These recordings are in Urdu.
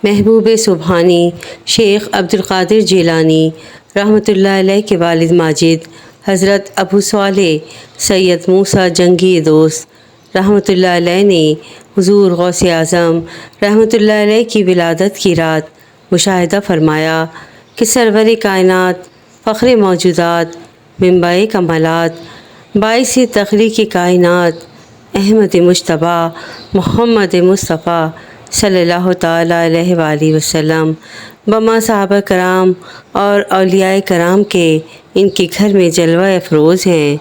محبوب سبحانی شیخ عبدالقادر جیلانی رحمۃ اللہ علیہ کے والد ماجد حضرت ابو صالح سید موسیٰ جنگی دوست رحمۃ اللہ علیہ نے حضور غوث اعظم رحمۃ اللہ علیہ کی ولادت کی رات مشاہدہ فرمایا کہ سرور کائنات، فخر موجودات، منبع کمالات، باعث تخلیق کائنات، احمد مجتبیٰ محمد مصطفیٰ صلی اللہ تعالیٰ علیہ وآلہ وسلم بما صحابہ کرام اور اولیاء کرام کے ان کے گھر میں جلوہ افروز ہیں،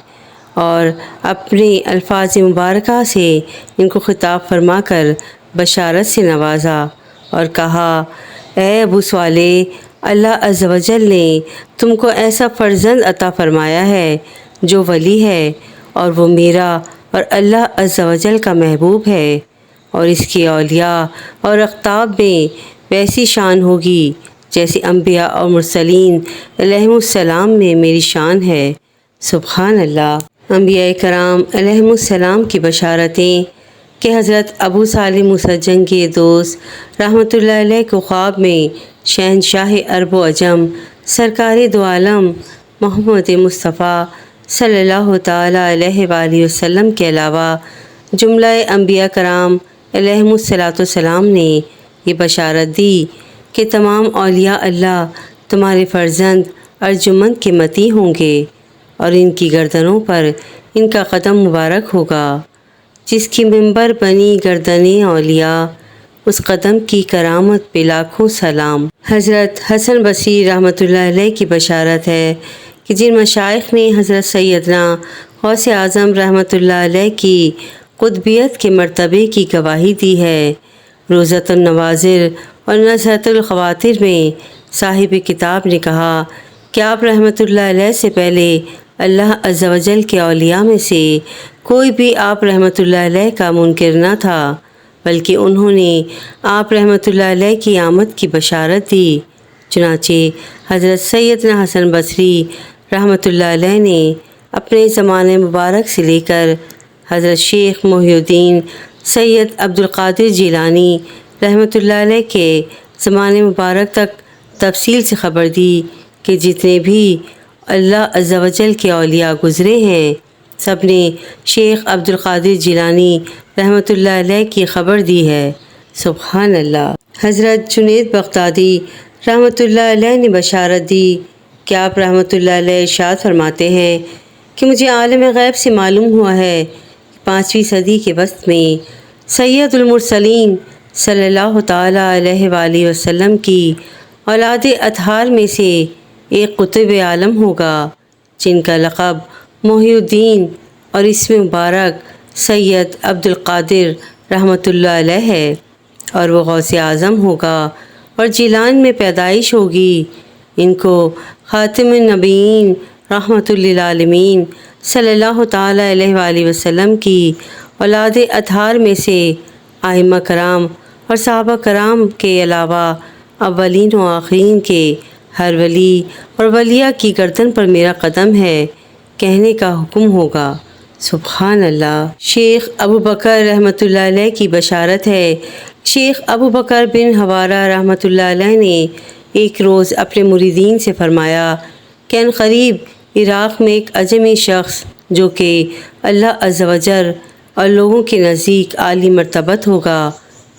اور اپنے الفاظ مبارکہ سے ان کو خطاب فرما کر بشارت سے نوازا اور کہا: اے ابو صالح، اللہ عز و جل نے تم کو ایسا فرزند عطا فرمایا ہے جو ولی ہے، اور وہ میرا اور اللہ عز و جل کا محبوب ہے، اور اس کے اولیاء اور اقطاب میں ویسی شان ہوگی جیسے انبیاء اور مرسلین علیہم السلام میں میری شان ہے۔ سبحان اللہ۔ انبیاء کرام علیہم السلام کی بشارتیں کہ حضرت ابو صالح موسیٰ جنگی دوست رحمۃ اللہ علیہ کو خواب میں شہنشاہ عرب و عجم سرکار دو عالم محمد مصطفیٰ صلی اللہ تعالیٰ علیہ وآلہ وسلم کے علاوہ جملہ انبیاء کرام علیہم السلام نے یہ بشارت دی کہ تمام اولیاء اللہ تمہارے فرزند ارجمند کے متی ہوں گے، اور ان کی گردنوں پر ان کا قدم مبارک ہوگا، جس کی منبر بنی گردنیں اولیاء، اس قدم کی کرامت پہ لاکھوں سلام۔ حضرت حسن بصری رحمۃ اللہ علیہ کی بشارت ہے کہ جن مشائخ نے حضرت سیدنا غوث اعظم رحمۃ اللہ علیہ کی قطبیت کے مرتبے کی گواہی دی ہے، روضۃ النواظر اور نزہۃ الخواطر میں صاحب کتاب نے کہا کہ آپ رحمۃ اللہ علیہ سے پہلے اللہ عز و جل کے اولیاء میں سے کوئی بھی آپ رحمۃ اللہ علیہ کا منکر نہ تھا، بلکہ انہوں نے آپ رحمۃ اللہ علیہ کی آمد کی بشارت دی۔ چنانچہ حضرت سیدنا حسن بصری رحمۃ اللہ علیہ نے اپنے زمانے مبارک سے لے کر حضرت شیخ محی الدین سید عبدالقادر جیلانی رحمۃ اللہ علیہ کے زمانے مبارک تک تفصیل سے خبر دی کہ جتنے بھی اللہ عز و جل کے اولیاء گزرے ہیں، سب نے شیخ عبدالقادر جیلانی رحمۃ اللہ علیہ کی خبر دی ہے۔ سبحان اللہ۔ حضرت جنید بغدادی رحمۃ اللہ علیہ نے بشارت دی کہ آپ رحمۃ اللہ علیہ ارشاد فرماتے ہیں کہ مجھے عالم غیب سے معلوم ہوا ہے کہ 5ویں صدی کے وسط میں سید المرسلین صلی اللہ تعالیٰ علیہ وآلہ وسلم کی اولاد اطہار میں سے ایک قطب عالم ہوگا جن کا لقب محی الدین اور اسم مبارک سید عبدالقادر رحمۃ اللہ علیہ ہے، اور وہ غوث اعظم ہوگا اور جیلان میں پیدائش ہوگی۔ ان کو خاتم النبیین رحمۃ للعالمین صلی اللہ تعالیٰ علیہ وآلہ وسلم کی اولاد اطہار میں سے ائمہ کرام اور صحابہ کرام کے علاوہ اولین و آخرین کے ہر ولی اور ولیہ کی گردن پر میرا قدم ہے کہنے کا حکم ہوگا۔ سبحان اللہ۔ شیخ ابو بکر رحمۃ اللہ علیہ کی بشارت ہے۔ شیخ ابو بکر بن حوارہ رحمۃ اللہ علیہ نے ایک روز اپنے مریدین سے فرمایا کہ عنقریب عراق میں ایک عجمی شخص جو کہ اللہ عز و جل اور لوگوں کے نزدیک عالی مرتبت ہوگا،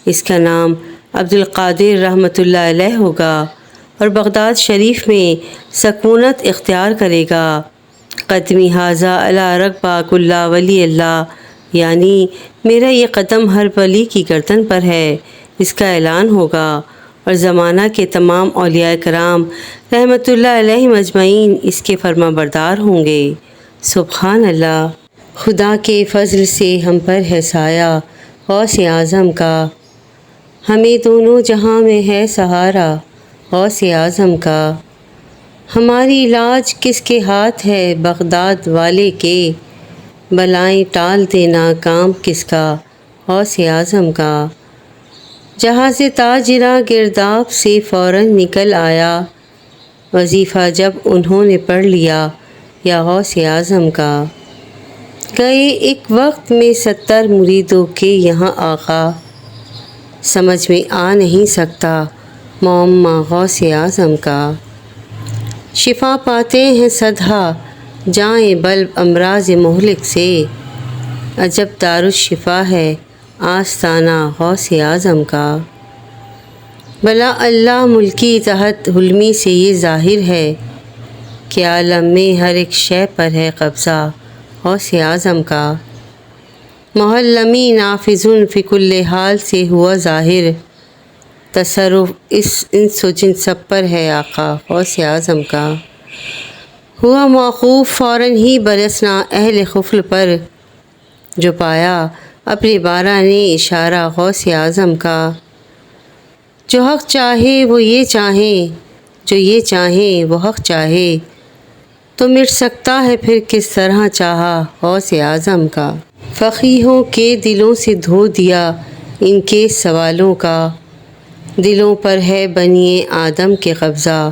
اس کا نام عبدالقادر رحمۃ اللہ علیہ ہوگا، اور بغداد شریف میں سکونت اختیار کرے گا۔ قدمی ھذا علی رکبہ کل ولی اللہ، یعنی میرا یہ قدم ہر ولی کی گردن پر ہے، اس کا اعلان ہوگا، اور زمانہ کے تمام اولیاء کرام رحمۃ اللہ علیہ مجمعین اس کے فرما بردار ہوں گے۔ سبحان اللہ۔ خدا کے فضل سے ہم پر ہے سایہ غوث اعظم کا، ہمیں دونوں جہاں میں ہے سہارا غوث اعظم کا، ہماری علاج کس کے ہاتھ ہے بغداد والے کے، بلائیں ٹال دینا کام کس کا غوث اعظم کا۔ جہاز تاجرہ گرداب سے فوراً نکل آیا، وظیفہ جب انہوں نے پڑھ لیا یا غوث اعظم کا، گئے ایک وقت میں 70 مریدوں کے یہاں آقا، سمجھ میں آ نہیں سکتا معمہ غوث اعظم کا۔ شفا پاتے ہیں صدہا جائیں بلب امراض مہلک سے، عجب دارالشفا ہے آستانہ غوث اعظم کا۔ بلا اللہ ملکی تحت حلمی سے یہ ظاہر ہے کہ عالم میں ہر ایک شے پر ہے قبضہ غوث اعظم کا۔ محلمی نافذ فی کل حال سے ہوا ظاہر، تصرف اس انس و جن سب پر ہے آقا غوث اعظم کا۔ ہوا موقوف فوراً ہی برسنا اہل خفل پر، جو پایا اپنے بارہ نے اشارہ غوث اعظم کا۔ جو حق چاہے وہ یہ چاہیں، جو یہ چاہیں وہ حق چاہے، تو مٹ سکتا ہے پھر کس طرح چاہا غوث اعظم کا۔ فقیہوں کے دلوں سے دھو دیا ان کے سوالوں کا، دلوں پر ہے بنی آدم کے قبضہ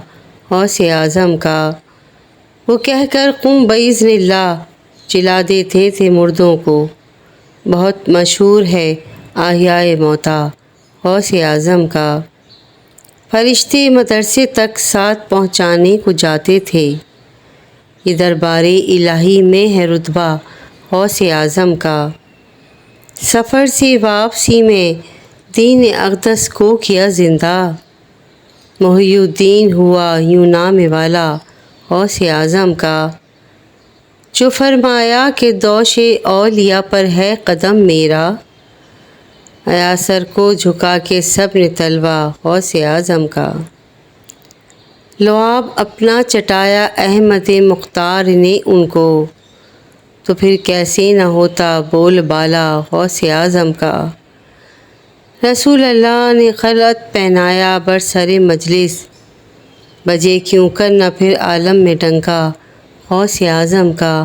غوث اعظم کا۔ وہ کہہ کر قم بإذن اللہ جلا دیتے تھے مردوں کو، بہت مشہور ہے احیاء موتا غوث اعظم کا۔ فرشتے مدرسے تک ساتھ پہنچانے کو جاتے تھے، یہ دربار الہی میں ہے رتبہ غوث اعظم کا۔ سفر سے واپسی میں دین اقدس کو کیا زندہ، محی الدین ہوا یوں نام والا غوث اعظم کا۔ جو فرمایا کہ دوش اولیاء پر ہے قدم میرا، آیا سر کو جھکا کے سب نے طلبا غوث اعظم کا۔ لعاب اپنا چٹایا احمد مختار نے ان کو، تو پھر کیسے نہ ہوتا بول بالا غوث اعظم کا۔ رسول اللہ نے خلعت پہنایا برسر مجلس، بجے کیوں کر نہ پھر عالم میں ڈنکا غوث اعظم کا۔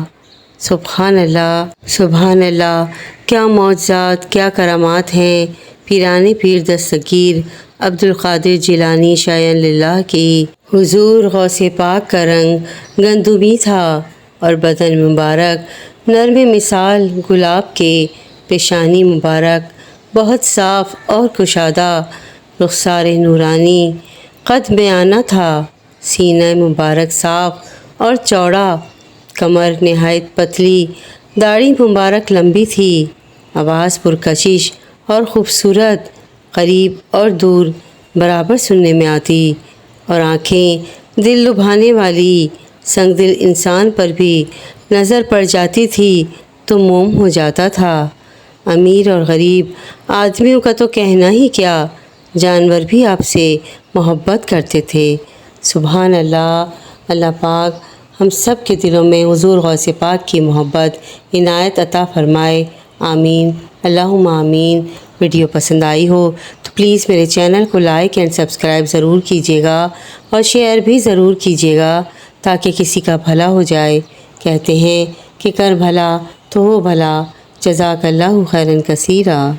سبحان اللہ سبحان اللہ، کیا معجزات کیا کرامات ہیں پیران پیر دستگیر عبدالقادر جیلانی شیعہ للہ کی۔ حضور غوث پاک کا رنگ گندمی تھا اور بدن مبارک نرم مثال گلاب کے، پیشانی مبارک بہت صاف اور کشادہ، رخسار نورانی قد میانہ تھا، سینہ مبارک صاف اور چوڑا، کمر نہایت پتلی، داڑھی مبارک لمبی تھی، آواز پرکشش اور خوبصورت، قریب اور دور برابر سننے میں آتی، اور آنکھیں دل لبھانے والی، سنگ دل انسان پر بھی نظر پڑ جاتی تھی تو موم ہو جاتا تھا۔ امیر اور غریب آدمیوں کا تو کہنا ہی کیا، جانور بھی آپ سے محبت کرتے تھے۔ سبحان اللہ۔ اللہ پاک ہم سب کے دلوں میں حضور غوث پاک کی محبت عنایت عطا فرمائے، آمین اللہم آمین۔ ویڈیو پسند آئی ہو تو پلیز میرے چینل کو لائک اینڈ سبسکرائب ضرور کیجیے گا اور شیئر بھی ضرور کیجیے گا تاکہ کسی کا بھلا ہو جائے۔ کہتے ہیں کہ کر بھلا تو ہو بھلا، جزاک اللہ خیرا کثیرا۔